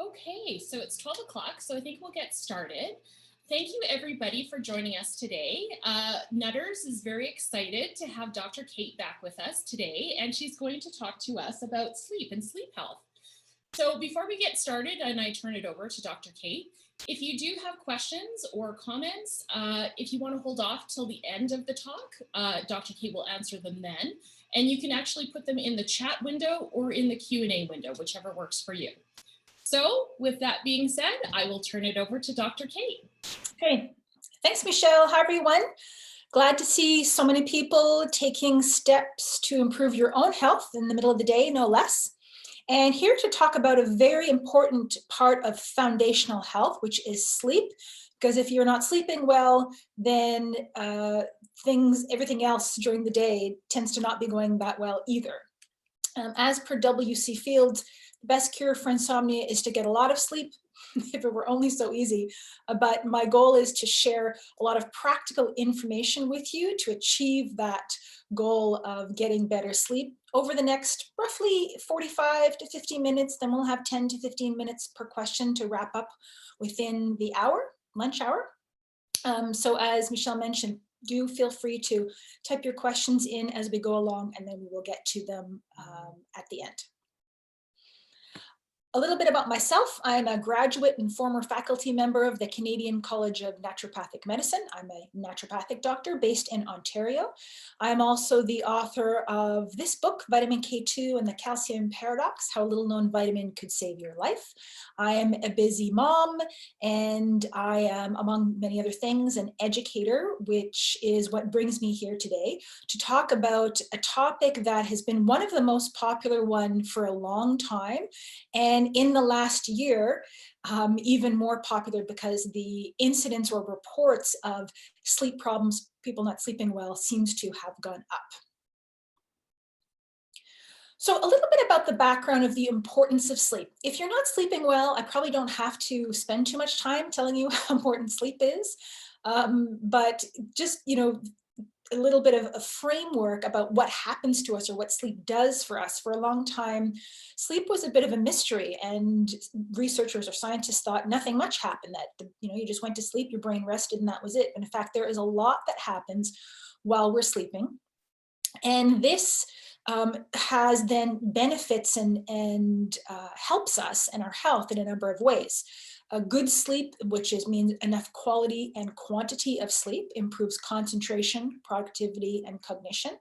Okay, so it's 12 o'clock, so I think we'll get started. Thank you everybody for joining us today. Nutters is very excited to have Dr. Kate back with us today, and she's going to talk to us about sleep and sleep health. So before we get started and I turn it over to Dr. Kate, if you do have questions or comments, if you want to hold off till the end of the talk, Dr. Kate will answer them then. And you can actually put them in the chat window or in the Q&A window, whichever works for you. So with that being said, I will turn it over to Dr. Kate. Okay, thanks, Michelle. Hi, everyone. Glad to see so many people taking steps to improve your own health in the middle of the day, no less. And here to talk about a very important part of foundational health, which is sleep. Because if you're not sleeping well, then everything else during the day tends to not be going that well either. As per W.C. Fields, the best cure for insomnia is to get a lot of sleep, if it were only so easy. But my goal is to share a lot of practical information with you to achieve that goal of getting better sleep over the next roughly 45 to 50 minutes. Then we'll have 10 to 15 minutes per question to wrap up within the hour, lunch hour. So as Michelle mentioned, do feel free to type your questions in as we go along, and then we will get to them at the end. A little bit about myself. I'm a graduate and former faculty member of the Canadian College of Naturopathic Medicine. I'm a naturopathic doctor based in Ontario. I'm also the author of this book, Vitamin K2 and the Calcium Paradox, How a Little Known Vitamin Could Save Your Life. I am a busy mom, and I am, among many other things, an educator, which is what brings me here today to talk about a topic that has been one of the most popular one for a long time. And in the last year, even more popular because the incidence or reports of sleep problems, people not sleeping well, seems to have gone up. So a little bit about the background of the importance of sleep. If you're not sleeping well, I probably don't have to spend too much time telling you how important sleep is, but just, a little bit of a framework about what happens to us or what sleep does for us. For a long time, sleep was a bit of a mystery, and researchers or scientists thought nothing much happened, that you just went to sleep, your brain rested, and that was it. But in fact, there is a lot that happens while we're sleeping, and this has then benefits and helps us and our health in a number of ways. A good sleep, which means enough quality and quantity of sleep, improves concentration, productivity, and cognition,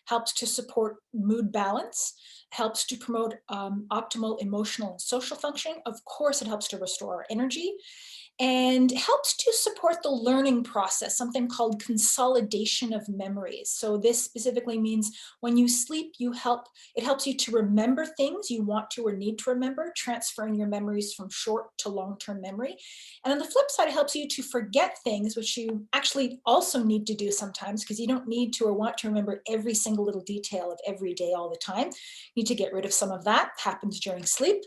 helps to support mood balance, helps to promote optimal emotional and social functioning. Of course, it helps to restore our energy, and helps to support the learning process, something called consolidation of memories. So this specifically means when you sleep, it helps you to remember things you want to or need to remember, transferring your memories from short to long-term memory. And on the flip side, it helps you to forget things, which you actually also need to do sometimes, because you don't need to or want to remember every single little detail of every day all the time. You need to get rid of some of that. It happens during sleep.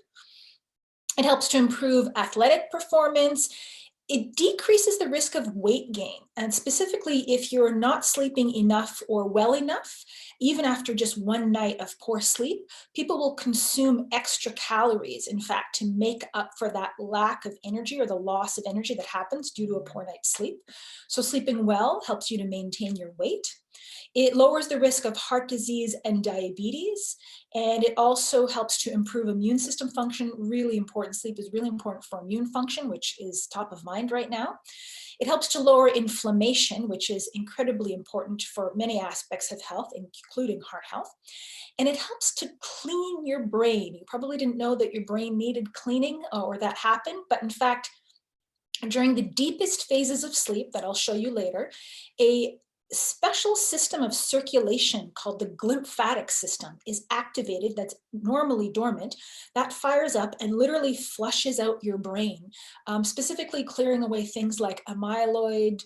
It helps to improve athletic performance. It decreases the risk of weight gain. And specifically, if you're not sleeping enough or well enough, even after just one night of poor sleep, people will consume extra calories, in fact, to make up for that lack of energy or the loss of energy that happens due to a poor night's sleep. So sleeping well helps you to maintain your weight. It lowers the risk of heart disease and diabetes, and it also helps to improve immune system function. Really important. Sleep is really important for immune function, which is top of mind right now. It helps to lower inflammation, which is incredibly important for many aspects of health, including heart health. And it helps to clean your brain. You probably didn't know that your brain needed cleaning or that happened, but in fact, during the deepest phases of sleep that I'll show you later, a special system of circulation called the glymphatic system is activated, that's normally dormant, that fires up and literally flushes out your brain, specifically clearing away things like amyloid,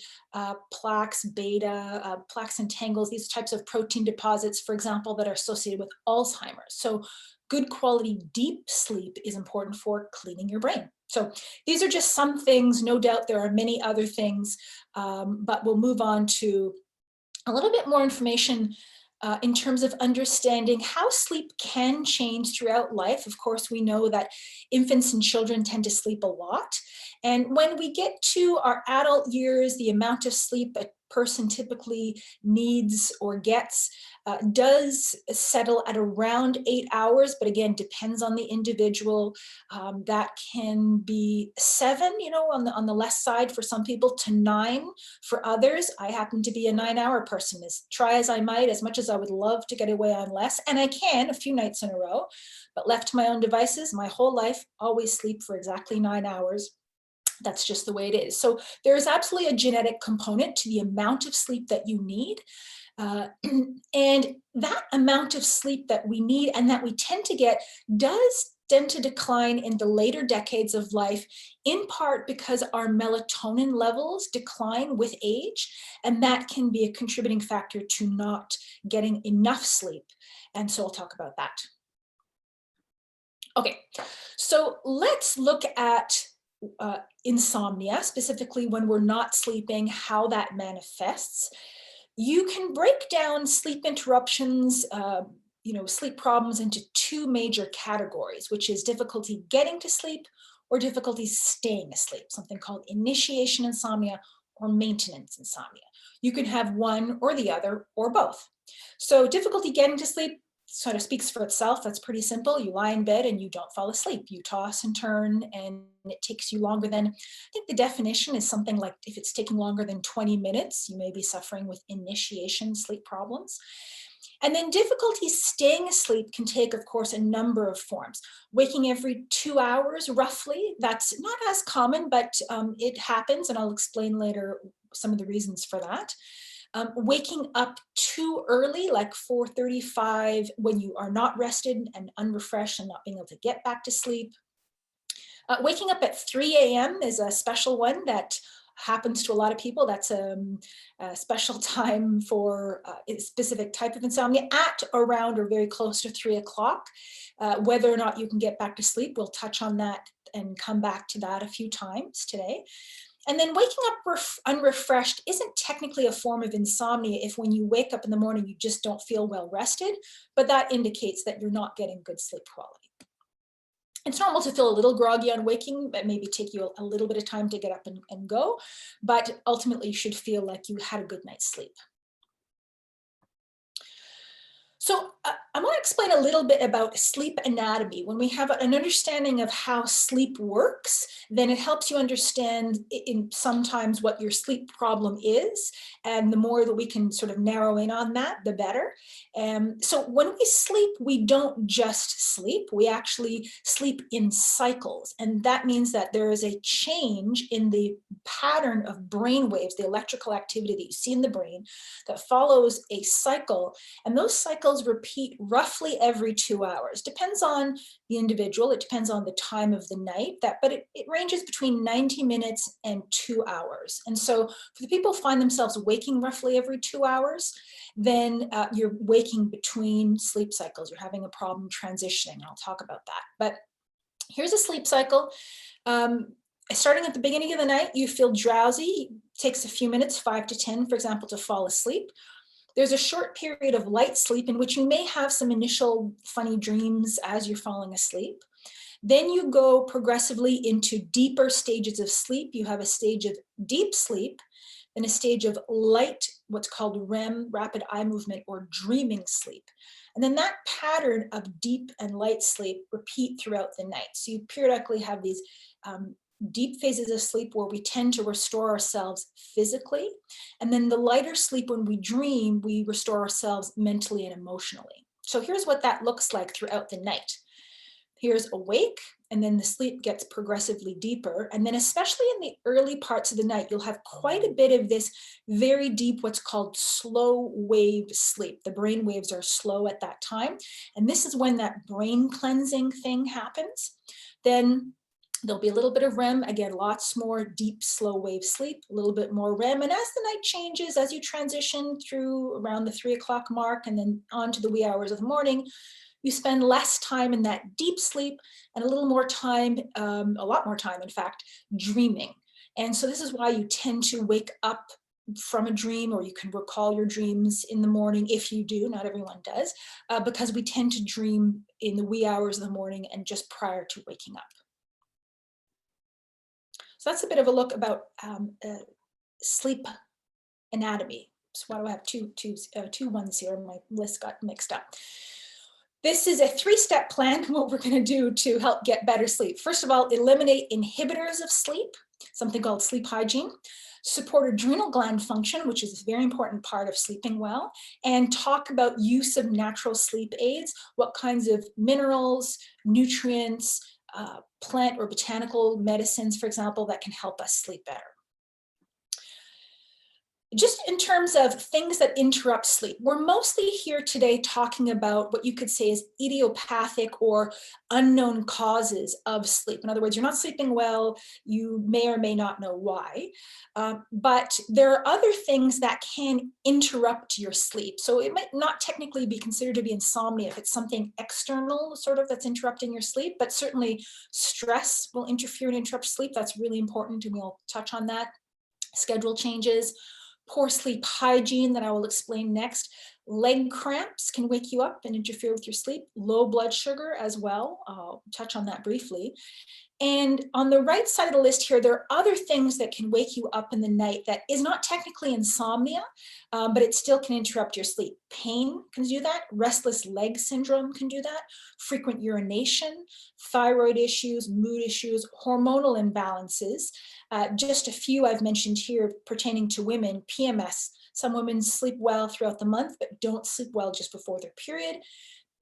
plaques, beta, plaques and tangles, these types of protein deposits, for example, that are associated with Alzheimer's. So good quality deep sleep is important for cleaning your brain. So these are just some things. No doubt there are many other things, but we'll move on to a little bit more information in terms of understanding how sleep can change throughout life. Of course, we know that infants and children tend to sleep a lot. And when we get to our adult years, the amount of sleep a person typically needs or gets does settle at around 8 hours, but again, depends on the individual. That can be 7, on the less side for some people, to 9 for others. I happen to be a 9-hour person. As try as I might, as much as I would love to get away on less, and I can a few nights in a row, but left to my own devices, my whole life, always sleep for exactly 9 hours. That's just the way it is. So there is absolutely a genetic component to the amount of sleep that you need. And that amount of sleep that we need and that we tend to get does tend to decline in the later decades of life, in part because our melatonin levels decline with age, and that can be a contributing factor to not getting enough sleep. And so I'll talk about that. Okay, so let's look at insomnia, specifically when we're not sleeping, how that manifests. You can break down sleep interruptions, sleep problems into 2 major categories, which is difficulty getting to sleep or difficulty staying asleep, something called initiation insomnia or maintenance insomnia. You can have one or the other or both. So difficulty getting to sleep sort of speaks for itself. That's pretty simple. You lie in bed and you don't fall asleep. You toss and turn and it takes you longer than, I think the definition is something like if it's taking longer than 20 minutes, you may be suffering with initiation sleep problems. And then difficulty staying asleep can take, of course, a number of forms. Waking every 2 hours, roughly, that's not as common, but it happens, and I'll explain later some of the reasons for that. Waking up too early, like 4:35, when you are not rested and unrefreshed and not being able to get back to sleep. Waking up at 3 a.m. is a special one that happens to a lot of people. That's a special time for a specific type of insomnia at around or very close to 3 o'clock. Whether or not you can get back to sleep, we'll touch on that and come back to that a few times today. And then waking up unrefreshed isn't technically a form of insomnia if when you wake up in the morning, you just don't feel well rested, but that indicates that you're not getting good sleep quality. It's normal to feel a little groggy on waking, but maybe take you a little bit of time to get up and go, but ultimately you should feel like you had a good night's sleep. So I want to explain a little bit about sleep anatomy. When we have an understanding of how sleep works, then it helps you understand in sometimes what your sleep problem is. And the more that we can sort of narrow in on that, the better. So when we sleep, we don't just sleep, we actually sleep in cycles. And that means that there is a change in the pattern of brain waves, the electrical activity that you see in the brain that follows a cycle. And those cycles repeat roughly every 2 hours. Depends on the individual. It depends on the time of the night, but it ranges between 90 minutes and 2 hours. And so for the people who find themselves waking roughly every 2 hours, then you're waking between sleep cycles. You're having a problem transitioning. I'll talk about that. But here's a sleep cycle. Starting at the beginning of the night, you feel drowsy. It takes a few minutes, 5 to 10, for example, to fall asleep. There's a short period of light sleep in which you may have some initial funny dreams as you're falling asleep. Then you go progressively into deeper stages of sleep. You have a stage of deep sleep, then a stage of light, what's called REM, rapid eye movement, or dreaming sleep. And then that pattern of deep and light sleep repeat throughout the night. So you periodically have these deep phases of sleep where we tend to restore ourselves physically. And then the lighter sleep, when we dream, we restore ourselves mentally and emotionally. So here's what that looks like throughout the night. Here's awake, and then the sleep gets progressively deeper. And then especially in the early parts of the night, you'll have quite a bit of this very deep, what's called slow wave sleep. The brain waves are slow at that time. And this is when that brain cleansing thing happens. Then there'll be a little bit of REM, again, lots more deep, slow wave sleep, a little bit more REM. And as the night changes, as you transition through around the 3 o'clock mark and then on to the wee hours of the morning, you spend less time in that deep sleep and a little more time, a lot more time, in fact, dreaming. And so this is why you tend to wake up from a dream, or you can recall your dreams in the morning if you do, not everyone does, because we tend to dream in the wee hours of the morning and just prior to waking up. So that's a bit of a look about sleep anatomy. So why do I have two ones here? My list got mixed up. This is a 3-step plan, what we're going to do to help get better sleep. First of all, eliminate inhibitors of sleep, something called sleep hygiene. Support adrenal gland function, which is a very important part of sleeping well, and talk about use of natural sleep aids, what kinds of minerals, nutrients, plant or botanical medicines, for example, that can help us sleep better. Just in terms of things that interrupt sleep, we're mostly here today talking about what you could say is idiopathic or unknown causes of sleep. In other words, you're not sleeping well, you may or may not know why, but there are other things that can interrupt your sleep. So it might not technically be considered to be insomnia if it's something external sort of that's interrupting your sleep, but certainly stress will interfere and interrupt sleep. That's really important, and we'll touch on that. Schedule changes. Poor sleep hygiene that I will explain next. Leg cramps can wake you up and interfere with your sleep. Low blood sugar as well. I'll touch on that briefly. And on the right side of the list here, there are other things that can wake you up in the night that is not technically insomnia, but it still can interrupt your sleep. Pain can do that. Restless leg syndrome can do that. Frequent urination, thyroid issues, mood issues, hormonal imbalances. Just a few I've mentioned here pertaining to women. PMS. Some women sleep well throughout the month, but don't sleep well just before their period.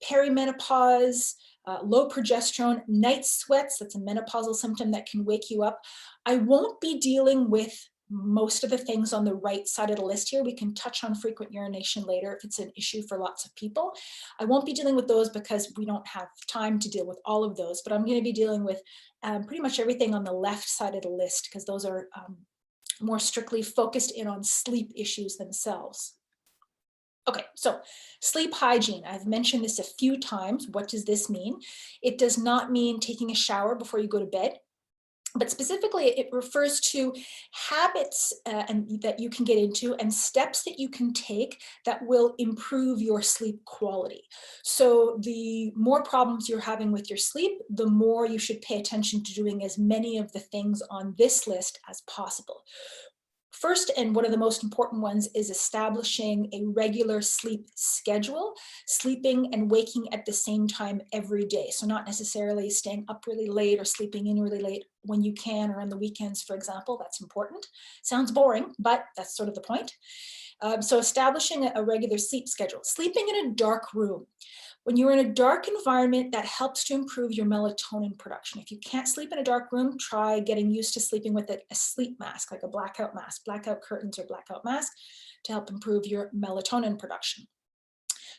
Perimenopause, low progesterone, night sweats, that's a menopausal symptom that can wake you up. I won't be dealing with most of the things on the right side of the list here. We can touch on frequent urination later if it's an issue for lots of people. I won't be dealing with those because we don't have time to deal with all of those, but I'm going to be dealing with pretty much everything on the left side of the list because those are more strictly focused in on sleep issues themselves. Okay, so sleep hygiene. I've mentioned this a few times. What does this mean? It does not mean taking a shower before you go to bed, but specifically it refers to habits that you can get into and steps that you can take that will improve your sleep quality. So the more problems you're having with your sleep, the more you should pay attention to doing as many of the things on this list as possible. First, and one of the most important ones, is establishing a regular sleep schedule, sleeping and waking at the same time every day. So not necessarily staying up really late or sleeping in really late when you can or on the weekends, for example. That's important. Sounds boring, but that's sort of the point. So establishing a regular sleep schedule. Sleeping in a dark room. When you're in a dark environment, that helps to improve your melatonin production. If you can't sleep in a dark room, try getting used to sleeping with a sleep mask, like a blackout mask, blackout curtains or blackout mask, to help improve your melatonin production.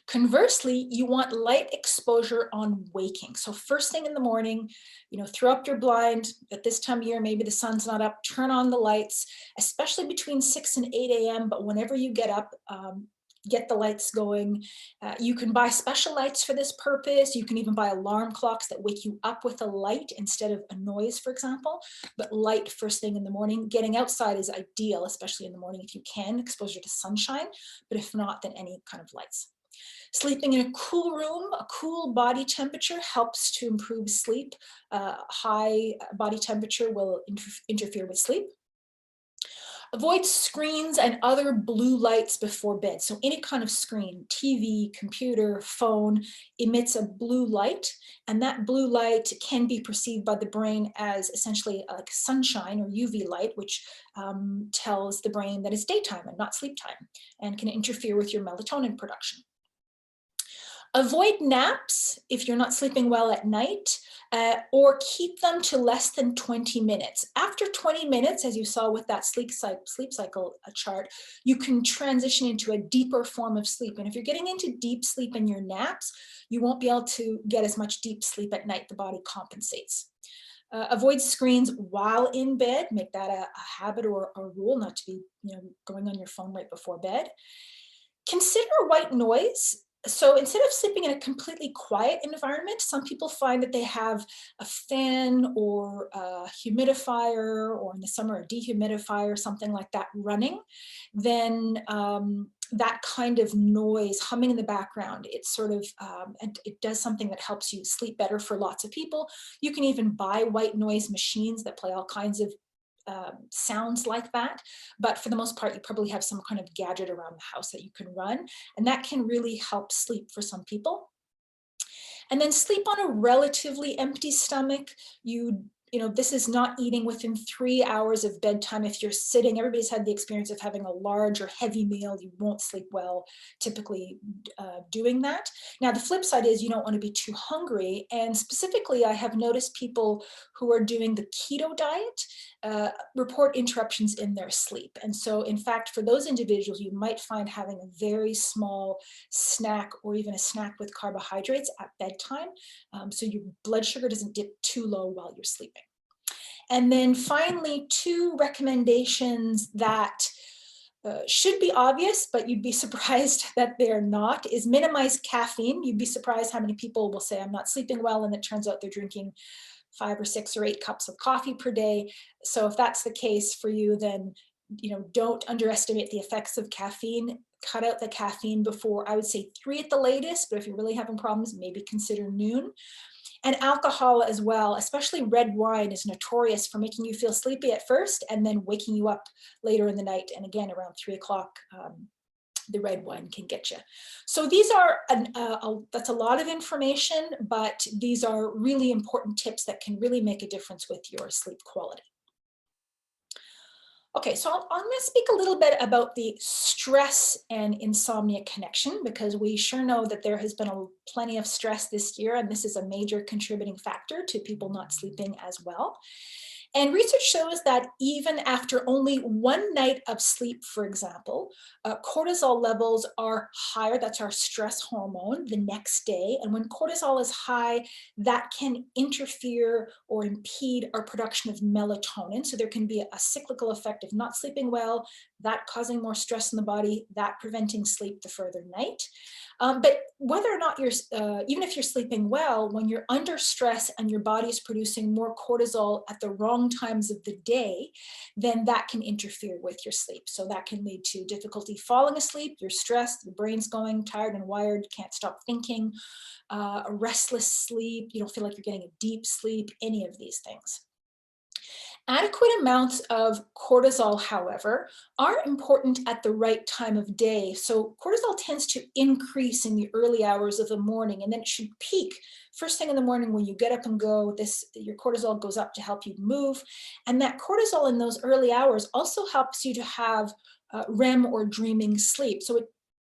Conversely, you want light exposure on waking. So first thing in the morning, throw up your blind. At this time of year, maybe the sun's not up, turn on the lights, especially between 6 and 8 a.m. But whenever you get up, get the lights going. You can buy special lights for this purpose. You can even buy alarm clocks that wake you up with a light instead of a noise, for example. But light first thing in the morning. Getting outside is ideal, especially in the morning if you can, exposure to sunshine. But if not, then any kind of lights. Sleeping in a cool room, a cool body temperature helps to improve sleep. High body temperature will interfere with sleep. Avoid screens and other blue lights before bed. So any kind of screen, TV, computer, phone, emits a blue light, and that blue light can be perceived by the brain as essentially like sunshine or UV light, which tells the brain that it's daytime and not sleep time, and can interfere with your melatonin production. Avoid naps if you're not sleeping well at night, or keep them to less than 20 minutes. After 20 minutes, as you saw with that sleep cycle chart, you can transition into a deeper form of sleep. And if you're getting into deep sleep in your naps, you won't be able to get as much deep sleep at night. The body compensates. Avoid screens while in bed. Make that a habit or a rule, not to be going on your phone right before bed. Consider white noise So instead of sleeping in a completely quiet environment, some people find that they have a fan or a humidifier, or in the summer, a dehumidifier, something like that running. Then that kind of noise humming in the background, it's sort of, it does something that helps you sleep better for lots of people. You can even buy white noise machines that play all kinds of sounds like that. But for the most part, you probably have some kind of gadget around the house that you can run, and that can really help sleep for some people. And then sleep on a relatively empty stomach. You know, this is not eating within 3 hours of bedtime. If you're sitting, everybody's had the experience of having a large or heavy meal. You won't sleep well typically doing that. Now, the flip side is you don't want to be too hungry. And specifically, I have noticed people who are doing the keto diet report interruptions in their sleep. And so, in fact, for those individuals, you might find having a very small snack or even a snack with carbohydrates at bedtime, so your blood sugar doesn't dip too low while you're sleeping. And then finally, 2 recommendations that should be obvious, but you'd be surprised that they're not, is minimize caffeine. You'd be surprised how many people will say, I'm not sleeping well, and it turns out they're drinking 5 or 6 or 8 cups of coffee per day. So if that's the case for you, then don't underestimate the effects of caffeine. Cut out the caffeine before, I would say 3 at the latest, but if you're really having problems, maybe consider noon. And alcohol as well, especially red wine, is notorious for making you feel sleepy at first and then waking you up later in the night. And again, around 3 o'clock, the red wine can get you. So these are, that's a lot of information, but these are really important tips that can really make a difference with your sleep quality. Okay, so I'm going to speak a little bit about the stress and insomnia connection, because we sure know that there has been plenty of stress this year, and this is a major contributing factor to people not sleeping as well. And research shows that even after only 1 night of sleep, for example, cortisol levels are higher. That's our stress hormone the next day. And when cortisol is high, that can interfere or impede our production of melatonin. So there can be a cyclical effect of not sleeping well, that causing more stress in the body, that preventing sleep the further night. But whether or not even if you're sleeping well, when you're under stress and your body is producing more cortisol at the wrong times of the day, then that can interfere with your sleep. So that can lead to difficulty falling asleep, you're stressed, your brain's going, tired and wired, can't stop thinking, a restless sleep, you don't feel like you're getting a deep sleep, any of these things. Adequate amounts of cortisol, however, are important at the right time of day. So cortisol tends to increase in the early hours of the morning, and then it should peak first thing in the morning when you get up and go. Your cortisol goes up to help you move. And that cortisol in those early hours also helps you to have REM or dreaming sleep. So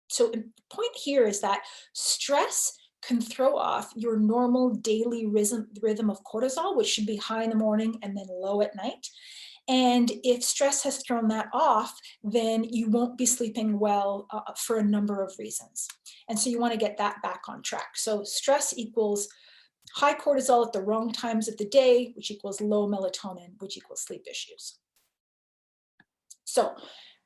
the point here is that stress can throw off your normal daily rhythm of cortisol, which should be high in the morning and then low at night. And if stress has thrown that off, then you won't be sleeping well for a number of reasons. And so you want to get that back on track. So stress equals high cortisol at the wrong times of the day, which equals low melatonin, which equals sleep issues. So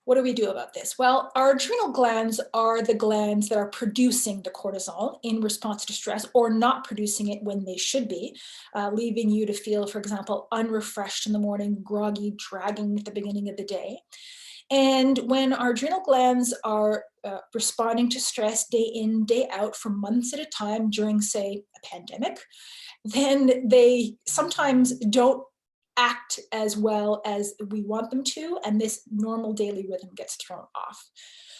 what do we do about this? Well, our adrenal glands are the glands that are producing the cortisol in response to stress, or not producing it when they should be, leaving you to feel, for example, unrefreshed in the morning, groggy, dragging at the beginning of the day. And when our adrenal glands are responding to stress day in, day out for months at a time during, say, a pandemic, then they sometimes don't act as well as we want them to, and this normal daily rhythm gets thrown off.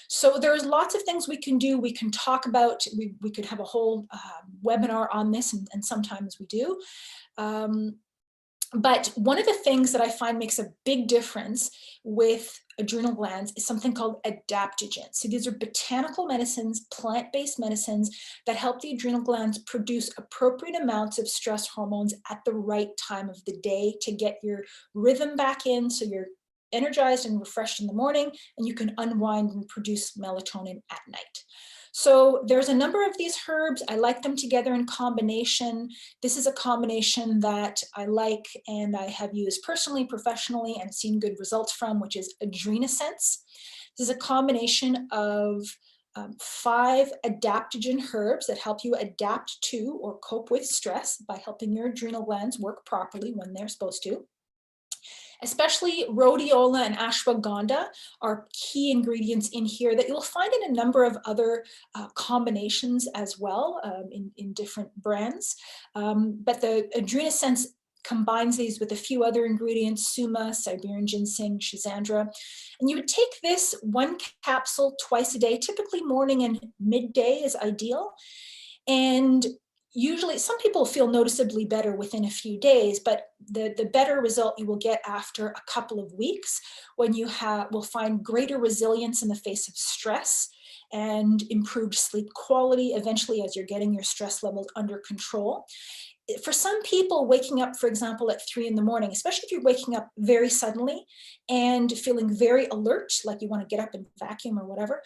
So there's lots of things we can do. We can talk about, we could have a whole webinar on this, and sometimes we do. But one of the things that I find makes a big difference with adrenal glands is something called adaptogens. So these are botanical medicines, plant-based medicines that help the adrenal glands produce appropriate amounts of stress hormones at the right time of the day to get your rhythm back in, so you're energized and refreshed in the morning, and you can unwind and produce melatonin at night. So there's a number of these herbs. I like them together in combination. This is a combination that I like and I have used personally, professionally, and seen good results from, which is AdrenaSense. This is a combination of 5 adaptogen herbs that help you adapt to or cope with stress by helping your adrenal glands work properly when they're supposed to. Especially rhodiola and ashwagandha are key ingredients in here that you'll find in a number of other combinations as well, in different brands. But the AdrenaSense combines these with a few other ingredients: suma, Siberian ginseng, schizandra. And you would take this 1 capsule twice a day, typically morning and midday is ideal. And usually some people feel noticeably better within a few days, but the better result you will get after a couple of weeks, when you will find greater resilience in the face of stress and improved sleep quality eventually as you're getting your stress levels under control. For some people, waking up, for example, at 3 in the morning, especially if you're waking up very suddenly and feeling very alert, like you want to get up and vacuum or whatever,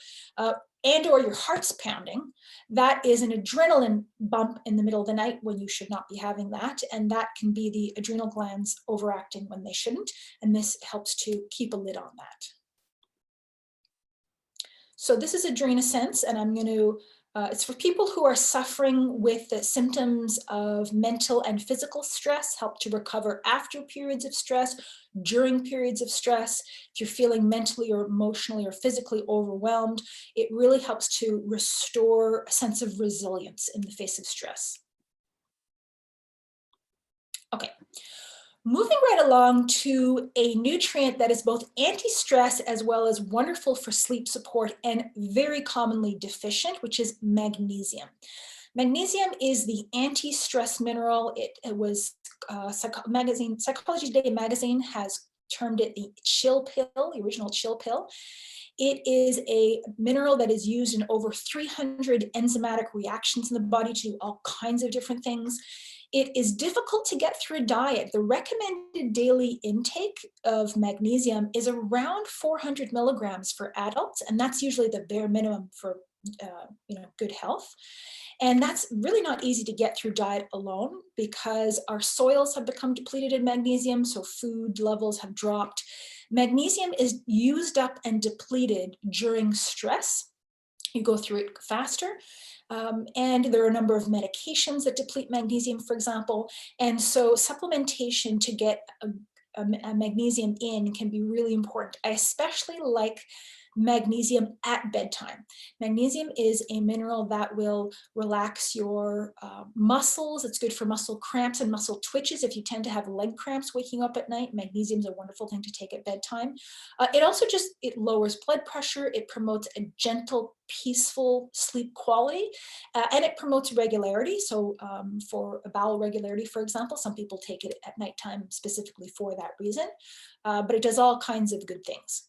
and or your heart's pounding, that is an adrenaline bump in the middle of the night when you should not be having that. And that can be the adrenal glands overacting when they shouldn't. And this helps to keep a lid on that. So this is AdrenaSense, and I'm going to it's for people who are suffering with the symptoms of mental and physical stress, help to recover after periods of stress, during periods of stress. If you're feeling mentally or emotionally or physically overwhelmed, it really helps to restore a sense of resilience in the face of stress. Okay. Moving right along to a nutrient that is both anti-stress as well as wonderful for sleep support and very commonly deficient, which is magnesium. Magnesium is the anti-stress mineral. It was Psychology Today magazine has termed it the chill pill, the original chill pill. It is a mineral that is used in over 300 enzymatic reactions in the body to do all kinds of different things. It is difficult to get through a diet. The recommended daily intake of magnesium is around 400 milligrams for adults, and that's usually the bare minimum for good health. And that's really not easy to get through diet alone, because our soils have become depleted in magnesium, so food levels have dropped. Magnesium is used up and depleted during stress. You go through it faster. And there are a number of medications that deplete magnesium, for example. And so supplementation to get a magnesium in can be really important. I especially like magnesium at bedtime. Magnesium is a mineral that will relax your muscles. It's good for muscle cramps and muscle twitches. If you tend to have leg cramps waking up at night, magnesium is a wonderful thing to take at bedtime. It also it lowers blood pressure. It promotes a gentle, peaceful sleep quality, and it promotes regularity. So for bowel regularity, for example, some people take it at nighttime specifically for that reason, but it does all kinds of good things.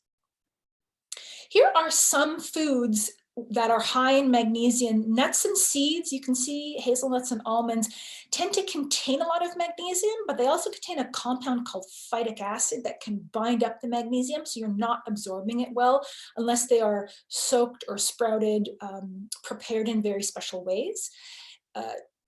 Here are some foods that are high in magnesium. Nuts and seeds, you can see hazelnuts and almonds tend to contain a lot of magnesium, but they also contain a compound called phytic acid that can bind up the magnesium, so you're not absorbing it well unless they are soaked or sprouted, prepared in very special ways.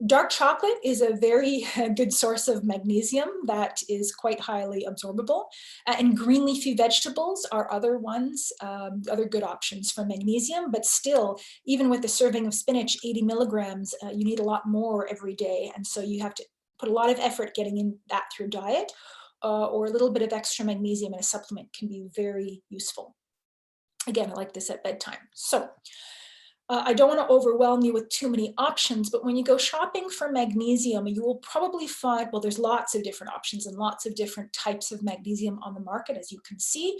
Dark chocolate is a very good source of magnesium that is quite highly absorbable. And green leafy vegetables are other ones, other good options for magnesium, but still, even with a serving of spinach, 80 milligrams, you need a lot more every day. And so you have to put a lot of effort getting in that through diet, or a little bit of extra magnesium in a supplement can be very useful. Again, I like this at bedtime. So I don't want to overwhelm you with too many options, but when you go shopping for magnesium, you will probably find, well, there's lots of different options and lots of different types of magnesium on the market, as you can see.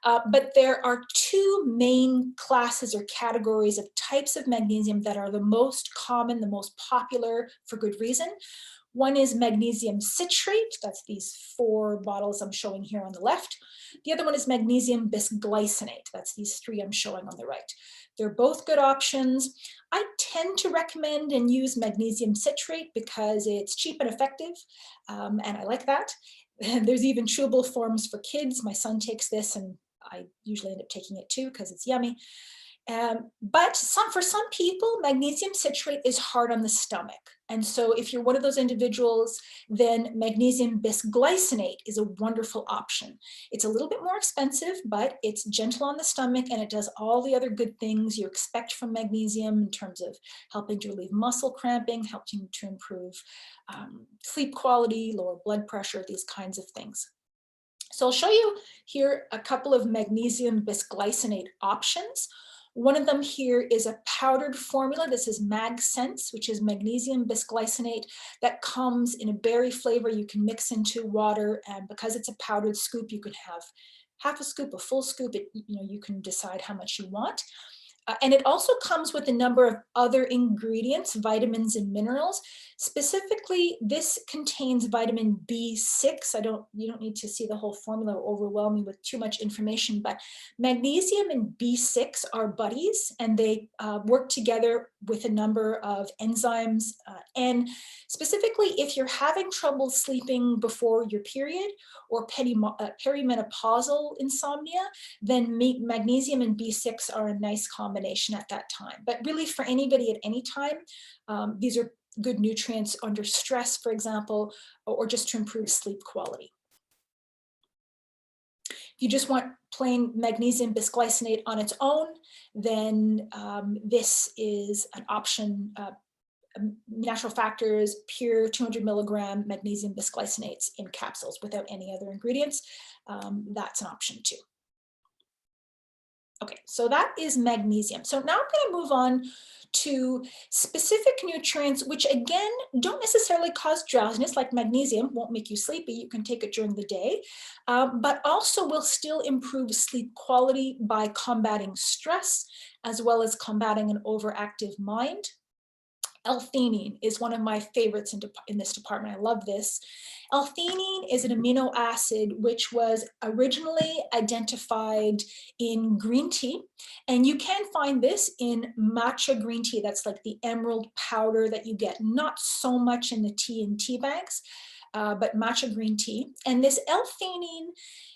But there are 2 main classes or categories of types of magnesium that are the most common, the most popular, for good reason. One is magnesium citrate. That's these 4 bottles I'm showing here on the left. The other one is magnesium bisglycinate. That's these 3 I'm showing on the right. They're both good options. I tend to recommend and use magnesium citrate because it's cheap and effective, and I like that. There's even chewable forms for kids. My son takes this, and I usually end up taking it too because it's yummy. But for some people, magnesium citrate is hard on the stomach. And so if you're one of those individuals, then magnesium bisglycinate is a wonderful option. It's a little bit more expensive, but it's gentle on the stomach and it does all the other good things you expect from magnesium in terms of helping to relieve muscle cramping, helping to improve sleep quality, lower blood pressure, these kinds of things. So I'll show you here a couple of magnesium bisglycinate options. One of them here is a powdered formula. This is MagSense, which is magnesium bisglycinate that comes in a berry flavor. You can mix into water, and because it's a powdered scoop, you can have half a scoop, a full scoop. You can decide how much you want. And it also comes with a number of other ingredients, vitamins and minerals. Specifically, this contains vitamin B6. You don't need to see the whole formula or overwhelm me with too much information, but magnesium and B6 are buddies, and they work together with a number of enzymes. And specifically, if you're having trouble sleeping before your period or perimenopausal insomnia, then magnesium and B6 are a nice combination at that time. But really, for anybody at any time, these are good nutrients under stress, for example, or just to improve sleep quality. If you just want plain magnesium bisglycinate on its own, then this is an option. Natural Factors, pure 200 milligram magnesium bisglycinates in capsules without any other ingredients. That's an option too. Okay, so that is magnesium. So now I'm going to move on to specific nutrients, which again, don't necessarily cause drowsiness, like magnesium won't make you sleepy. You can take it during the day, but also will still improve sleep quality by combating stress, as well as combating an overactive mind. L-Theanine is one of my favorites in this department. I love this. L-Theanine is an amino acid which was originally identified in green tea, and you can find this in matcha green tea. That's like the emerald powder that you get, not so much in the tea and tea bags, but matcha green tea. And this L-Theanine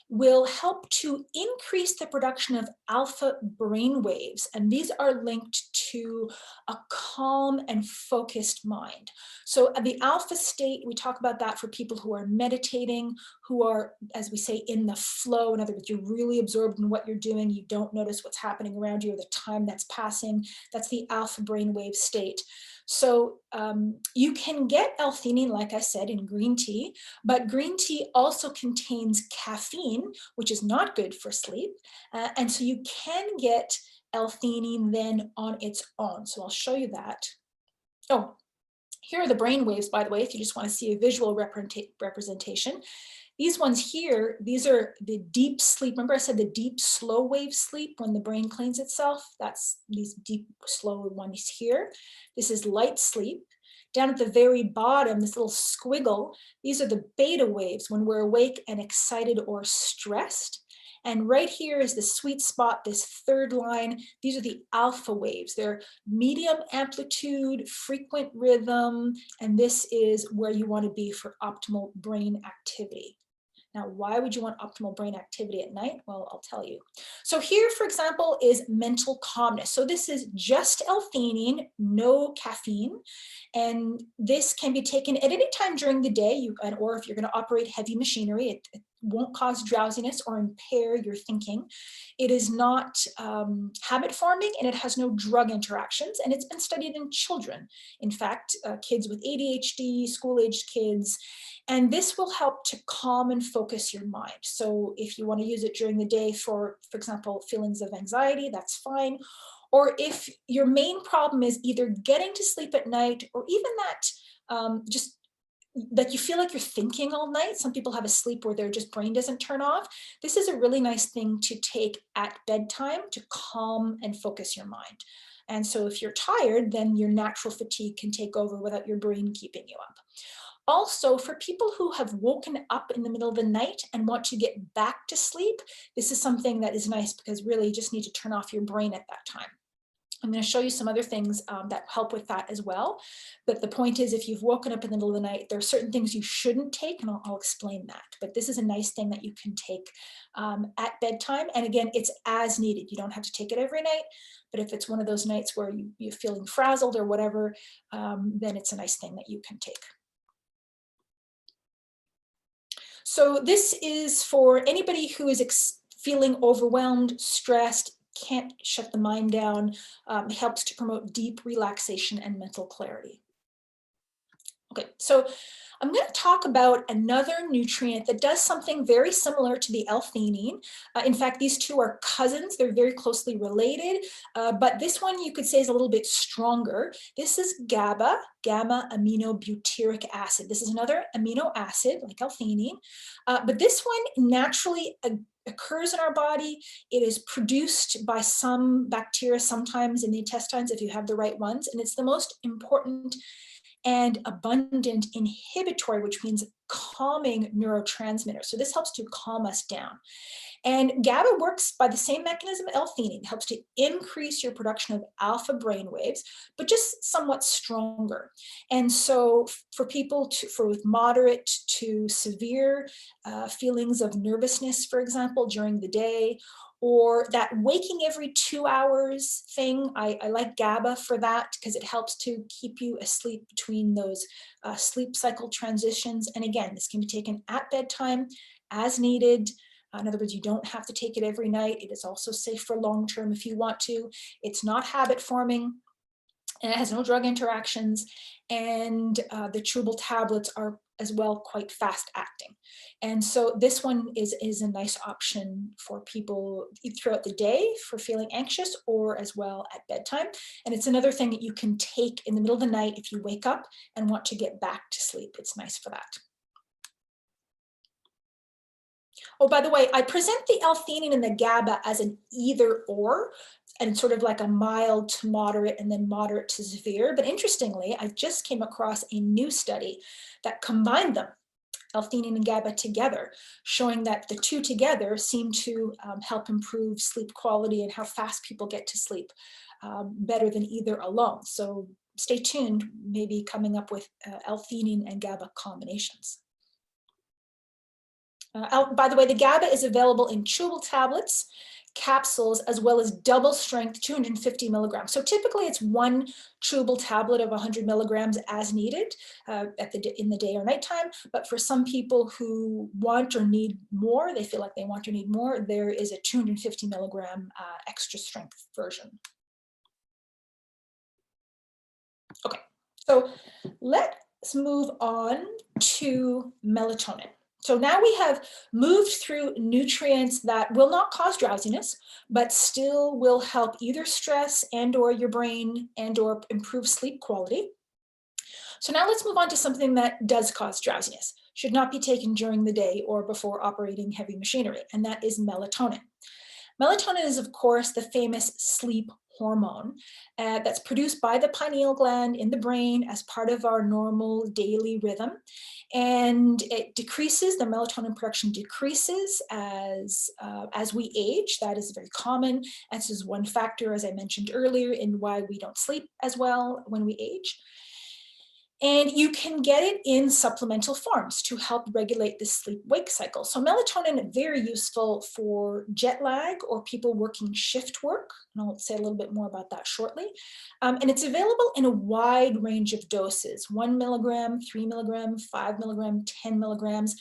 will help to increase the production of alpha brain waves, and these are linked to a calm and focused mind. So the alpha state, we talk about that for people who are meditating, who are, as we say, in the flow. In other words, you're really absorbed in what you're doing. You don't notice what's happening around you or the time that's passing. That's the alpha brainwave state. So you can get L-Theanine, like I said, in green tea, but green tea also contains caffeine, which is not good for sleep. And so you can get L-Theanine then on its own. So I'll show you that. Oh, here are the brain waves, by the way, if you just want to see a visual representation. These ones here, these are the deep sleep. Remember I said the deep slow wave sleep when the brain cleans itself? That's these deep slow ones here. This is light sleep. Down at the very bottom, this little squiggle, these are the beta waves when we're awake and excited or stressed. And right here is the sweet spot, this third line. These are the alpha waves. They're medium amplitude, frequent rhythm, and this is where you want to be for optimal brain activity. Now, why would you want optimal brain activity at night? Well, I'll tell you. So here, for example, is mental calmness. So this is just L-Theanine, no caffeine. And this can be taken at any time during the day, or if you're going to operate heavy machinery, it won't cause drowsiness or impair your thinking. It is not habit forming, and it has no drug interactions, and it's been studied in children. In fact, kids with ADHD, school-aged kids, and this will help to calm and focus your mind. So if you want to use it during the day for example, feelings of anxiety, that's fine. Or if your main problem is either getting to sleep at night, or even that just that you feel like you're thinking all night. Some people have a sleep where their just brain doesn't turn off. This is a really nice thing to take at bedtime to calm and focus your mind. And so if you're tired, then your natural fatigue can take over without your brain keeping you up. Also, for people who have woken up in the middle of the night and want to get back to sleep, this is something that is nice because really you just need to turn off your brain at that time. I'm going to show you some other things that help with that as well. But the point is, if you've woken up in the middle of the night, there are certain things you shouldn't take, and I'll explain that. But this is a nice thing that you can take at bedtime. And again, it's as needed. You don't have to take it every night. But if it's one of those nights where you're feeling frazzled or whatever, then it's a nice thing that you can take. So this is for anybody who is feeling overwhelmed, stressed, can't shut the mind down, helps to promote deep relaxation and mental clarity. Okay, so I'm going to talk about another nutrient that does something very similar to the L-Theanine. In fact, these two are cousins. They're very closely related, but this one you could say is a little bit stronger. This is GABA, gamma-aminobutyric acid. This is another amino acid like L-Theanine, but this one naturally occurs in our body. It is produced by some bacteria, sometimes in the intestines if you have the right ones, and it's the most important and abundant inhibitory, which means calming neurotransmitter. So this helps to calm us down. And GABA works by the same mechanism L-Theanine. It helps to increase your production of alpha brain waves, but just somewhat stronger. And so for people with moderate to severe feelings of nervousness, for example, during the day, or that waking every 2 hours thing, I like GABA for that because it helps to keep you asleep between those sleep cycle transitions. And again, this can be taken at bedtime as needed. In other words, you don't have to take it every night. It is also safe for long term if you want to. It's not habit forming, and it has no drug interactions. And the chewable tablets are as well quite fast acting. And so this one is a nice option for people throughout the day for feeling anxious, or as well at bedtime. And it's another thing that you can take in the middle of the night if you wake up and want to get back to sleep. It's nice for that. Oh, by the way, I present the L-Theanine and the GABA as an either or, and sort of like a mild to moderate and then moderate to severe. But interestingly, I just came across a new study that combined them, L-Theanine and GABA together, showing that the two together seem to help improve sleep quality and how fast people get to sleep better than either alone. So stay tuned, maybe coming up with L-Theanine and GABA combinations. By the way, the GABA is available in chewable tablets, capsules, as well as double strength 250 milligrams. So typically it's one chewable tablet of 100 milligrams as needed in the day or nighttime. But for some people who want or need more, they feel like they want or need more, there is a 250 milligram extra strength version. Okay, so let's move on to melatonin. So now we have moved through nutrients that will not cause drowsiness, but still will help either stress and or your brain and or improve sleep quality. So now let's move on to something that does cause drowsiness, should not be taken during the day or before operating heavy machinery, and that is melatonin. Melatonin is, of course, the famous sleep hormone that's produced by the pineal gland in the brain as part of our normal daily rhythm. And it decreases, the melatonin production decreases as we age. That is very common. And this is one factor, as I mentioned earlier, in why we don't sleep as well when we age. And you can get it in supplemental forms to help regulate the sleep-wake cycle. So melatonin is very useful for jet lag or people working shift work. And I'll say a little bit more about that shortly. And it's available in a wide range of doses, 1 milligram, 3 milligram, 5 milligram, 10 milligrams.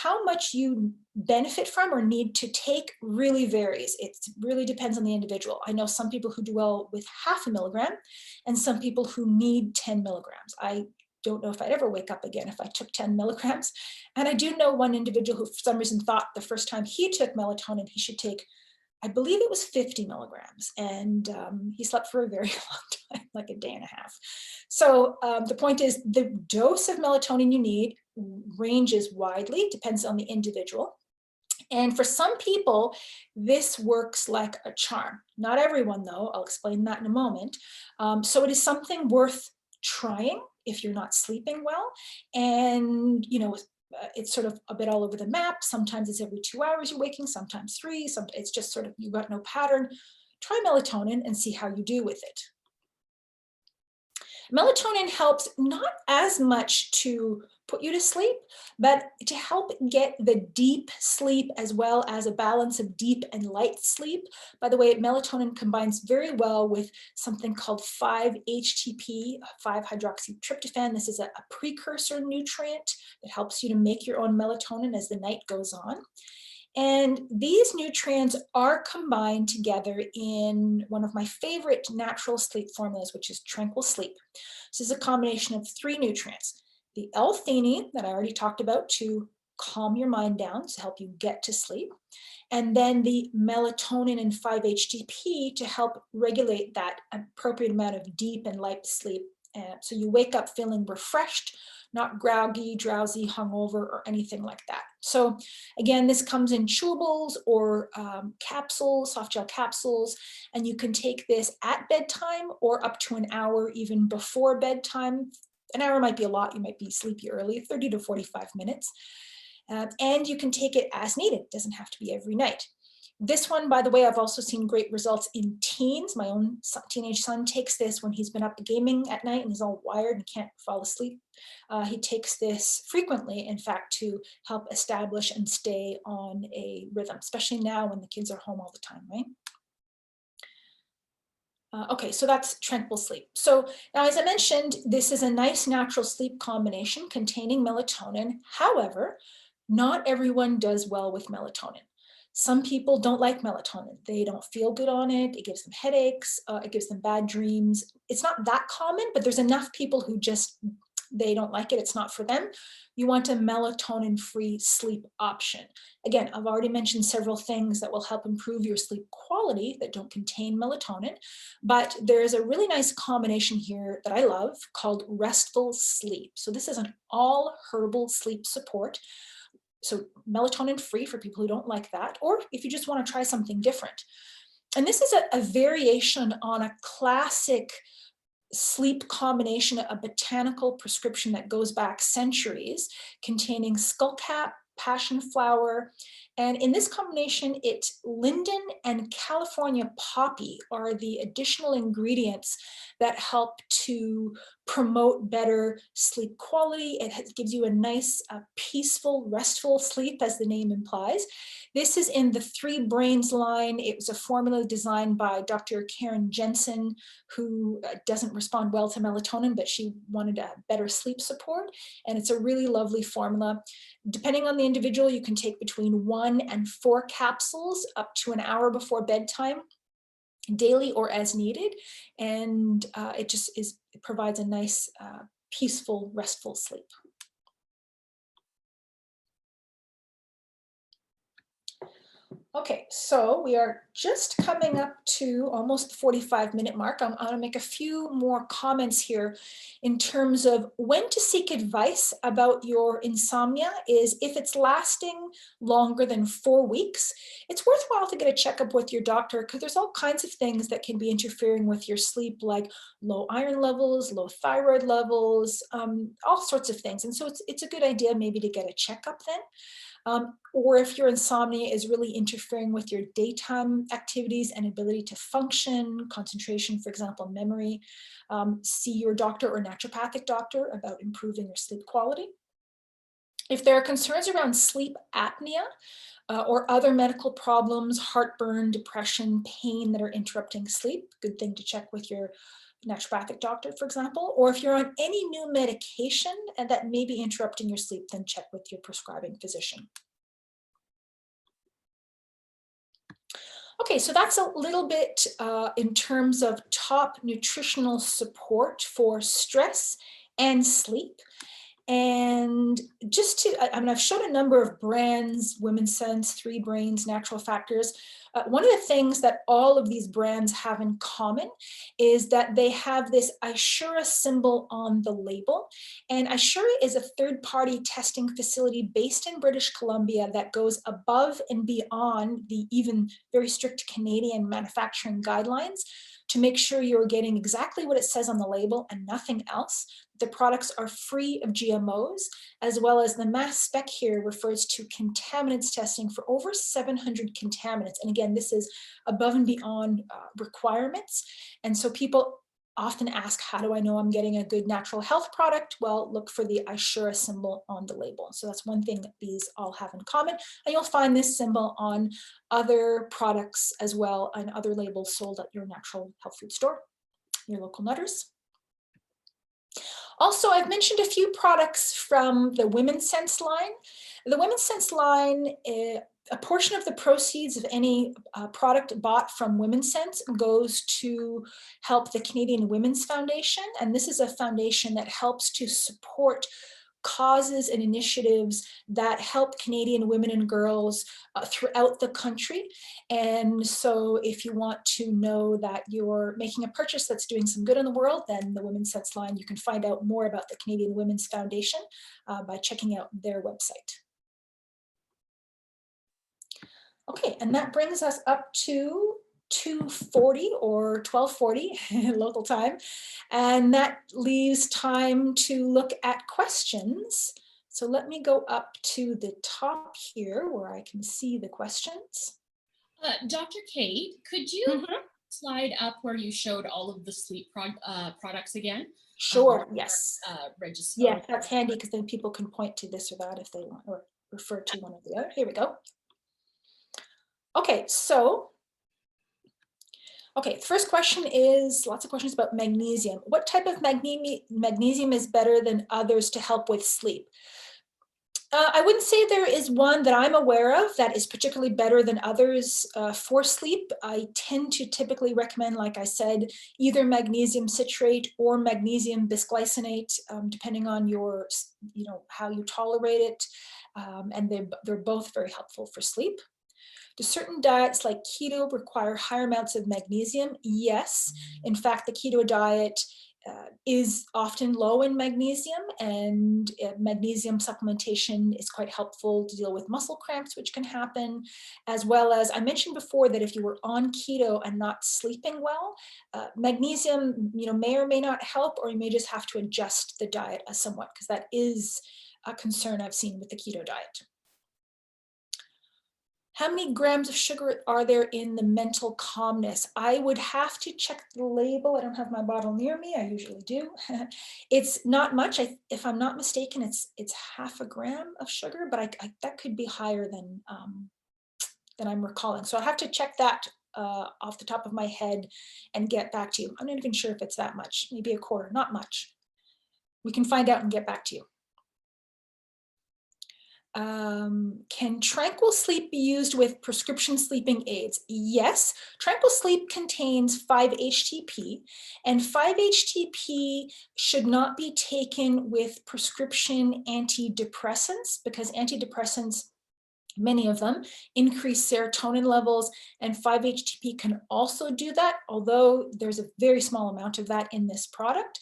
How much you benefit from or need to take really varies. It really depends on the individual. I know some people who do well with 0.5 milligram and some people who need 10 milligrams. I don't know if I'd ever wake up again if I took 10 milligrams. And I do know one individual who for some reason thought the first time he took melatonin, he should take, I believe it was 50 milligrams. And he slept for a very long time, like a day and a half. So the point is the dose of melatonin you need ranges widely, depends on the individual. And for some people, this works like a charm. Not everyone though, I'll explain that in a moment. So it is something worth trying if you're not sleeping well. And, you know, it's sort of a bit all over the map. Sometimes it's every 2 hours you're waking, sometimes 3, it's just sort of, you've got no pattern. try melatonin and see how you do with it. Melatonin helps not as much to put you to sleep, but to help get the deep sleep as well as a balance of deep and light sleep. By the way, melatonin combines very well with something called 5-HTP, 5-hydroxytryptophan. This is a precursor nutrient that helps you to make your own melatonin as the night goes on. And these nutrients are combined together in one of my favorite natural sleep formulas, which is Tranquil Sleep. This is a combination of 3 nutrients. The L-Theanine that I already talked about to calm your mind down, to help you get to sleep. And then the melatonin and 5-HTP to help regulate that appropriate amount of deep and light sleep. So you wake up feeling refreshed, not groggy, drowsy, hungover, or anything like that. So again, this comes in chewables or capsules, soft gel capsules, and you can take this at bedtime or up to an hour even before bedtime. An hour might be a lot, you might be sleepy early, 30 to 45 minutes. And you can take it as needed, it doesn't have to be every night. This one, by the way, I've also seen great results in teens. My own teenage son takes this when he's been up gaming at night and he's all wired and can't fall asleep. He takes this frequently, in fact, to help establish and stay on a rhythm, especially now when the kids are home all the time, right? Okay, so that's Tranquil Sleep. So now, as I mentioned, this is a nice natural sleep combination containing melatonin. However, not everyone does well with melatonin. Some people don't like melatonin. They don't feel good on it. It gives them headaches. It gives them bad dreams. It's not that common, but there's enough people who just, they don't like it. It's not for them. You want a melatonin-free sleep option. Again, I've already mentioned several things that will help improve your sleep quality that don't contain melatonin, but there's a really nice combination here that I love called Restful Sleep. So this is an all herbal sleep support. So melatonin free for people who don't like that, or if you just want to try something different. And this is a variation on a classic sleep combination, a botanical prescription that goes back centuries, containing skullcap, passion flower, and in this combination, it's linden and California poppy are the additional ingredients that help to promote better sleep quality. It gives you a nice, peaceful, restful sleep, as the name implies. This is in the 3 Brains line. It was a formula designed by Dr. Karen Jensen, who doesn't respond well to melatonin, but she wanted a better sleep support. And it's a really lovely formula. Depending on the individual, you can take between 1 and 4 capsules up to an hour before bedtime, daily or as needed. And it provides a nice, peaceful, restful sleep. Okay, so we are just coming up to almost the 45-minute mark. I'm going to make a few more comments here in terms of when to seek advice about your insomnia is if it's lasting longer than 4 weeks, it's worthwhile to get a checkup with your doctor because there's all kinds of things that can be interfering with your sleep, like low iron levels, low thyroid levels, all sorts of things. And so it's a good idea maybe to get a checkup then. Or if your insomnia is really interfering with your daytime activities and ability to function, concentration, for example, memory, see your doctor or naturopathic doctor about improving your sleep quality. If there are concerns around sleep apnea or other medical problems, heartburn, depression, pain that are interrupting sleep, good thing to check with your naturopathic doctor, for example. Or if you're on any new medication and that may be interrupting your sleep, then check with your prescribing physician. Okay, so that's a little bit in terms of top nutritional support for stress and sleep. And just to, I mean, I've shown a number of brands, Women's Sense, 3 Brains, Natural Factors. One of the things that all of these brands have in common is that they have this Ishura symbol on the label. And Ishura is a third-party testing facility based in British Columbia that goes above and beyond the even very strict Canadian manufacturing guidelines to make sure you're getting exactly what it says on the label and nothing else. The products are free of GMOs, as well as the mass spec here refers to contaminants testing for over 700 contaminants. And again, this is above and beyond requirements. And so people often ask, how do I know I'm getting a good natural health product? Well, look for the Ishura symbol on the label. So that's one thing that these all have in common. And you'll find this symbol on other products as well, and other labels sold at your natural health food store, your local Nutters. Also, I've mentioned a few products from the MagSense line. The MagSense line, a portion of the proceeds of any product bought from MagSense goes to help the Canadian Women's Foundation. And this is a foundation that helps to support causes and initiatives that help Canadian women and girls throughout the country. And so if you want to know that you're making a purchase that's doing some good in the world, then the MagSense line, you can find out more about the Canadian Women's Foundation by checking out their website. Okay, and that brings us up to 2:40 or 12:40 local time, and that leaves time to look at questions. So let me go up to the top here where I can see the questions. Dr. Kate, could you slide up where you showed all of the sleep products again? Sure, yes. Register. Yes, that's handy because then people can point to this or that if they want, or refer to one or the other. Here we go. Okay, so the first question is, lots of questions about magnesium. What type of magnesium is better than others to help with sleep? I wouldn't say there is one that I'm aware of that is particularly better than others for sleep. I tend to typically recommend, like I said, either magnesium citrate or magnesium bisglycinate, depending on your, how you tolerate it. And they're both very helpful for sleep. Do certain diets like keto require higher amounts of magnesium? Yes. In fact, the keto diet is often low in magnesium, and magnesium supplementation is quite helpful to deal with muscle cramps, which can happen, as well as I mentioned before that if you were on keto and not sleeping well, magnesium may or may not help, or you may just have to adjust the diet somewhat, because that is a concern I've seen with the keto diet. How many grams of sugar are there in the mental calmness? I would have to check the label. I don't have my bottle near me. I usually do. It's not much. If I'm not mistaken, it's 0.5 gram of sugar, but that could be higher than I'm recalling. So I'll have to check that off the top of my head and get back to you. I'm not even sure if it's that much, maybe 1/4, not much. We can find out and get back to you. Can tranquil sleep be used with prescription sleeping aids? Yes, tranquil sleep contains 5-HTP, and 5-HTP should not be taken with prescription antidepressants, because antidepressants, many of them, increase serotonin levels, and 5-HTP can also do that, although there's a very small amount of that in this product.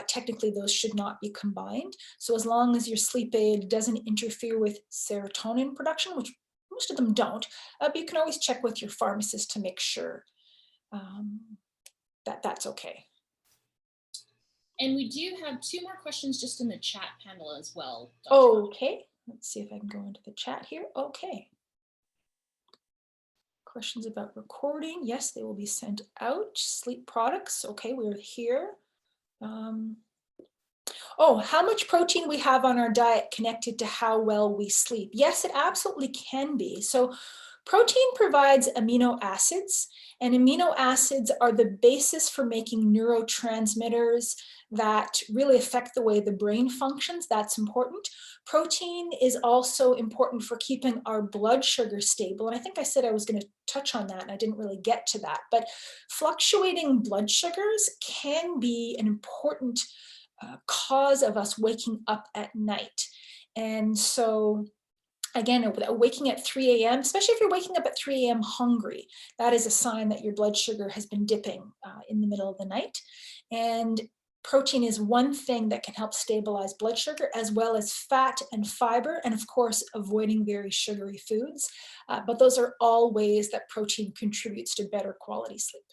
Technically, those should not be combined. So as long as your sleep aid doesn't interfere with serotonin production, which most of them don't, but you can always check with your pharmacist to make sure that that's okay. And we do have 2 more questions just in the chat panel as well. Okay. Let's see if I can go into the chat here. Okay. Questions about recording. Yes, they will be sent out. Sleep products. Okay, we're here. How much protein we have on our diet connected to how well we sleep? Yes, it absolutely can be. So protein provides amino acids, and amino acids are the basis for making neurotransmitters that really affect the way the brain functions. That's important. Protein is also important for keeping our blood sugar stable. And I think I said I was going to touch on that, and I didn't really get to that. But fluctuating blood sugars can be an important cause of us waking up at night. And so again, waking at 3 a.m., especially if you're waking up at 3 a.m. hungry, that is a sign that your blood sugar has been dipping in the middle of the night. And protein is one thing that can help stabilize blood sugar, as well as fat and fiber, and of course, avoiding very sugary foods. But those are all ways that protein contributes to better quality sleep.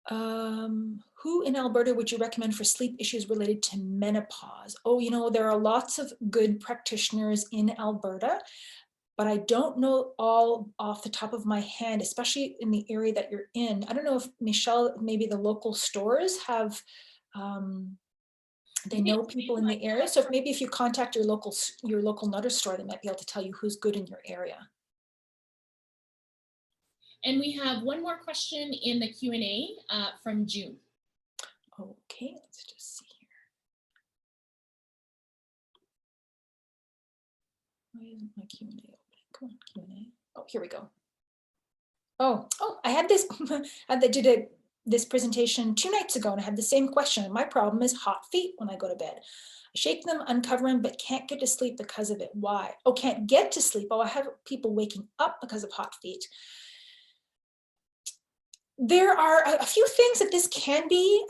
Who in Alberta would you recommend for sleep issues related to menopause? Oh, you know, there are lots of good practitioners in Alberta, but I don't know all off the top of my hand, especially in the area that you're in. I don't know if Michelle, maybe the local stores have, they know people in the area. So maybe if you contact your local Nutter store, they might be able to tell you who's good in your area. And we have one more question in the Q&A from June. Okay, let's just see here. Why isn't my Q&A opening? Come on, Q&A. Oh, here we go. Oh, I had this, I did this presentation 2 nights ago and I had the same question. My problem is hot feet when I go to bed. I shake them, uncover them, but can't get to sleep because of it. Why? Oh, can't get to sleep. Oh, I have people waking up because of hot feet. There are a few things that this can be.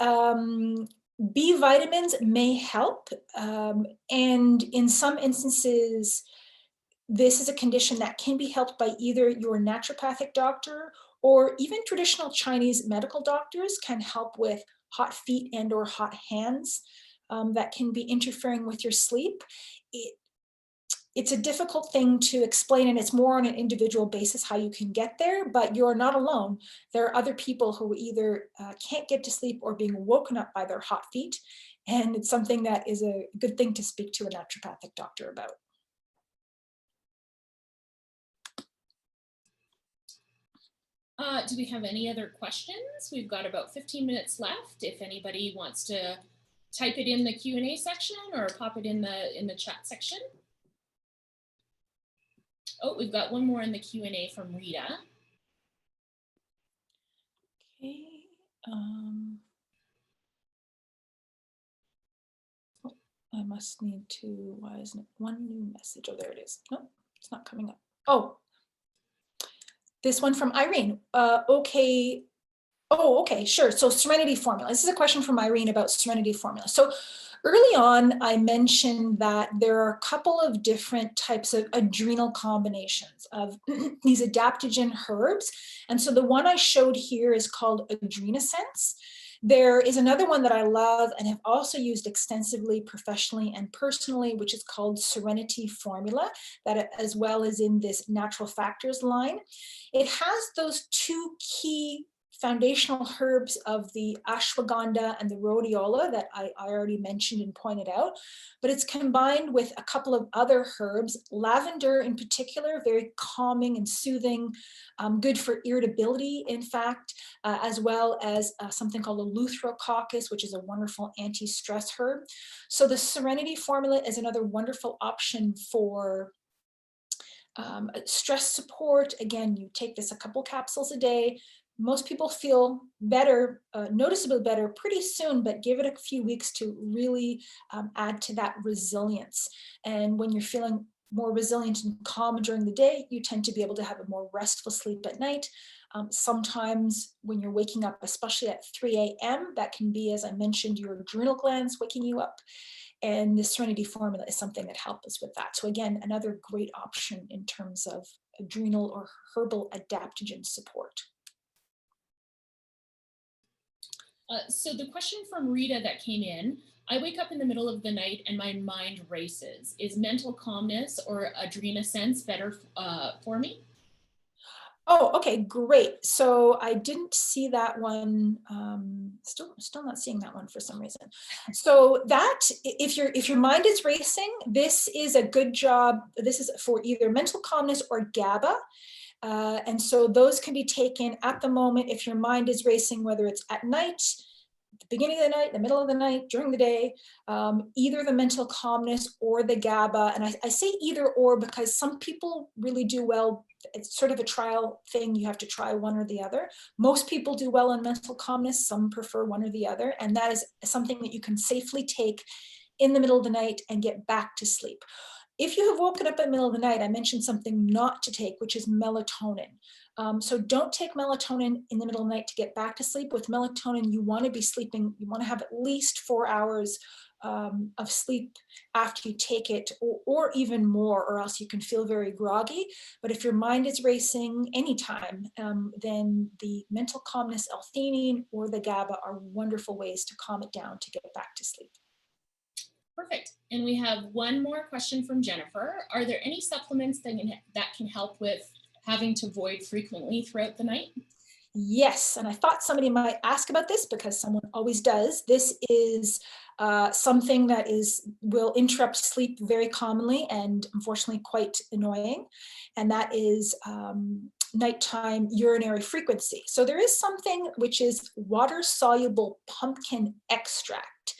B vitamins may help. And in some instances, this is a condition that can be helped by either your naturopathic doctor or even traditional Chinese medical doctors can help with hot feet and or hot hands that can be interfering with your sleep. It's a difficult thing to explain, and it's more on an individual basis how you can get there, but you're not alone. There are other people who either can't get to sleep or being woken up by their hot feet, and it's something that is a good thing to speak to a naturopathic doctor about. Do we have any other questions? We've got about 15 minutes left. If anybody wants to type it in the Q&A section or pop it in the chat section. Oh, we've got one more in the Q&A from Rita. Okay. I must need to, why isn't it one new message? Oh, there it is. No, it's not coming up. Oh, this one from Irene. Okay. Oh, okay, sure. So Serenity formula. This is a question from Irene about Serenity formula. So early on, I mentioned that there are a couple of different types of adrenal combinations of these adaptogen herbs. And so the one I showed here is called Adrenals. There is another one that I love and have also used extensively professionally and personally, which is called Serenity Formula, that as well as in this Natural Factors line. It has those 2 key foundational herbs of the ashwagandha and the rhodiola that I already mentioned and pointed out, but it's combined with a couple of other herbs, lavender in particular, very calming and soothing, good for irritability, in fact, as well as something called a Eleutherococcus, which is a wonderful anti-stress herb. So the Serenity formula is another wonderful option for stress support. Again, you take this a couple capsules a day. Most people feel better, noticeably better pretty soon, but give it a few weeks to really add to that resilience. And when you're feeling more resilient and calm during the day, you tend to be able to have a more restful sleep at night. Sometimes when you're waking up, especially at 3 a.m., that can be, as I mentioned, your adrenal glands waking you up. And the Serenity formula is something that helps us with that. So again, another great option in terms of adrenal or herbal adaptogen support. So the question from Rita that came in, I wake up in the middle of the night and my mind races. Is mental calmness or Adrenals better for me? Oh, okay, great. So I didn't see that one. Still not seeing that one for some reason. So that if your mind is racing, this is a good job. This is for either mental calmness or GABA. And so those can be taken at the moment if your mind is racing, whether it's at night, the beginning of the night, the middle of the night, during the day, either the mental calmness or the GABA. And I say either or because some people really do well. It's sort of a trial thing. You have to try one or the other. Most people do well on mental calmness. Some prefer one or the other. And that is something that you can safely take in the middle of the night and get back to sleep. If you have woken up in the middle of the night, I mentioned something not to take, which is melatonin. So don't take melatonin in the middle of the night to get back to sleep. With melatonin, you want to be sleeping, you want to have at least 4 hours of sleep after you take it, or even more, or else you can feel very groggy. But if your mind is racing anytime, then the mental calmness L-Theanine or the GABA are wonderful ways to calm it down to get back to sleep. Perfect. And we have one more question from Jennifer. Are there any supplements that can help with having to void frequently throughout the night? Yes, and I thought somebody might ask about this because someone always does. This is something that will interrupt sleep very commonly and unfortunately quite annoying, and that is nighttime urinary frequency. So there is something which is water-soluble pumpkin extract,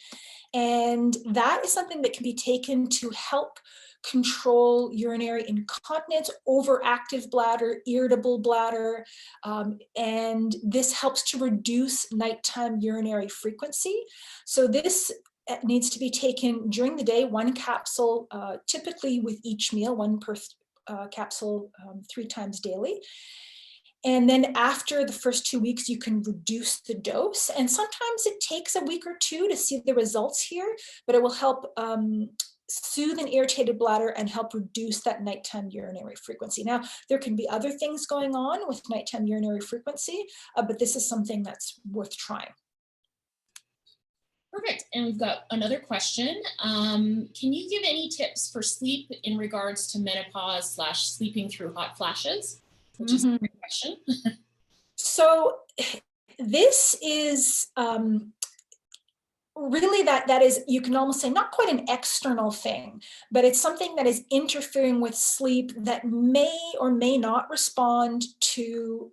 and that is something that can be taken to help control urinary incontinence, overactive bladder, irritable bladder, and this helps to reduce nighttime urinary frequency. So this needs to be taken during the day, one capsule, typically with each meal, one per capsule 3 times daily. And then after the first 2 weeks, you can reduce the dose. And sometimes it takes a week or 2 to see the results here, but it will help soothe an irritated bladder and help reduce that nighttime urinary frequency. Now, there can be other things going on with nighttime urinary frequency, but this is something that's worth trying. Perfect. And we've got another question. Can you give any tips for sleep in regards to menopause / sleeping through hot flashes? Which is a great question. So this is really that is, you can almost say, not quite an external thing, but it's something that is interfering with sleep that may or may not respond to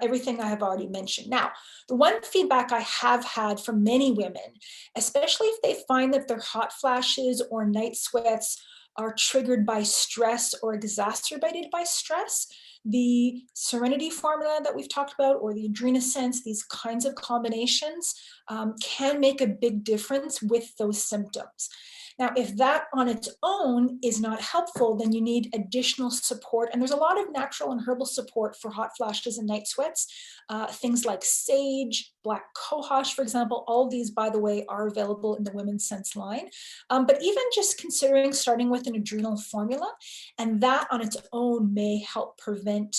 everything I have already mentioned. Now, the one feedback I have had from many women, especially if they find that their hot flashes or night sweats are triggered by stress or exacerbated by stress, the Serenity formula that we've talked about, or the Adrenals, these kinds of combinations can make a big difference with those symptoms. Now, if that on its own is not helpful, then you need additional support. And there's a lot of natural and herbal support for hot flashes and night sweats. Things like sage, black cohosh, for example, all these, by the way, are available in the Women's Sense line. But even just considering starting with an adrenal formula, and that on its own may help prevent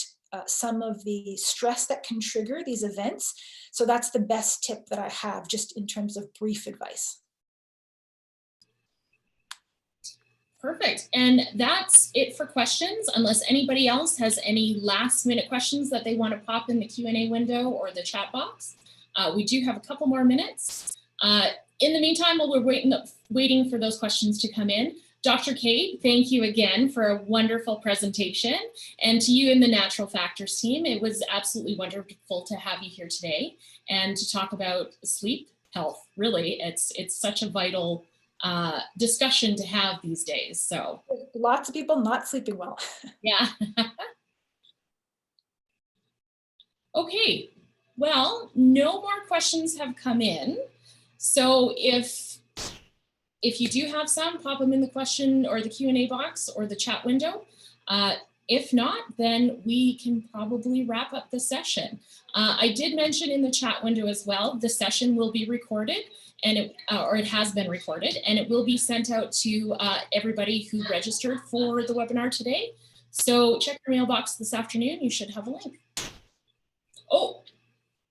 some of the stress that can trigger these events. So that's the best tip that I have, just in terms of brief advice. Perfect. And that's it for questions, unless anybody else has any last minute questions that they want to pop in the Q&A window or the chat box. We do have a couple more minutes. In the meantime, while we're waiting for those questions to come in, Dr. Kate, thank you again for a wonderful presentation. And to you and the Natural Factors team, it was absolutely wonderful to have you here today and to talk about sleep health. Really, it's such a vital discussion to have these days. So lots of people not sleeping well. Yeah. Okay, well, no more questions have come in. So if you do have some, pop them in the question or the Q&A box or the chat window. If not, then we can probably wrap up the session. I did mention in the chat window as well, the session will be recorded, and it has been recorded, and it will be sent out to everybody who registered for the webinar today. So check your mailbox this afternoon. You should have a link. Oh,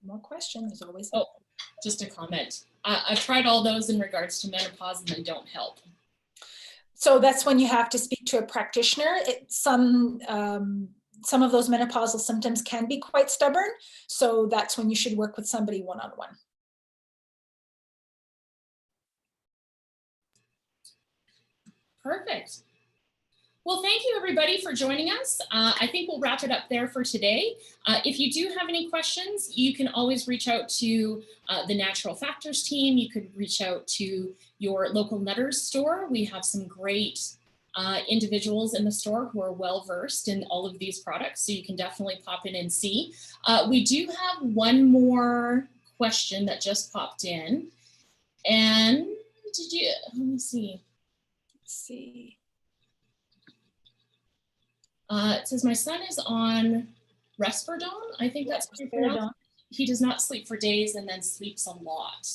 more questions always. Oh, just a comment. I've tried all those in regards to menopause, and they don't help. So that's when you have to speak to a practitioner. Some of those menopausal symptoms can be quite stubborn. So that's when you should work with somebody one-on-one. Perfect. Well, thank you everybody for joining us. I think we'll wrap it up there for today. If you do have any questions, you can always reach out to the Natural Factors team. You could reach out to your local Nutters store. We have some great individuals in the store who are well-versed in all of these products, so you can definitely pop in and see. We do have one more question that just popped in. And let me see. Let's see. It says, my son is on Risperidone. I think that's pronounced. He does not sleep for days and then sleeps a lot.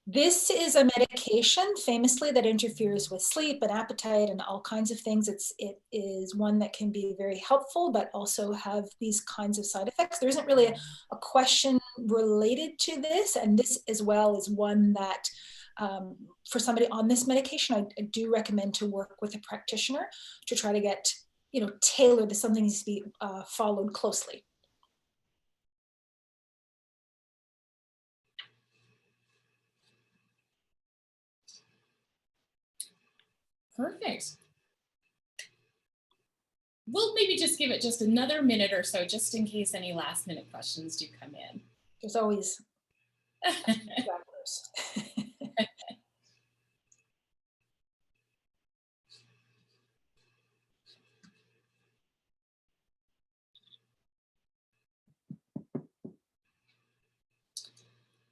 This is a medication famously that interferes with sleep and appetite and all kinds of things. It is one that can be very helpful, but also have these kinds of side effects. There isn't really a question related to this, and this as well is one that for somebody on this medication, I do recommend to work with a practitioner to try to get, tailored to something needs to be followed closely. Perfect. We'll maybe just give it just another minute or so, just in case any last minute questions do come in. There's always travelers.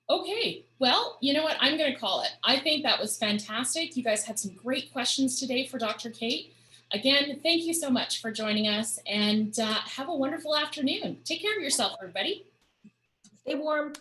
Okay, well, you know what? I'm going to call it. I think that was fantastic. You guys had some great questions today for Dr. Kate. Again, thank you so much for joining us, and have a wonderful afternoon. Take care of yourself, everybody. Stay warm.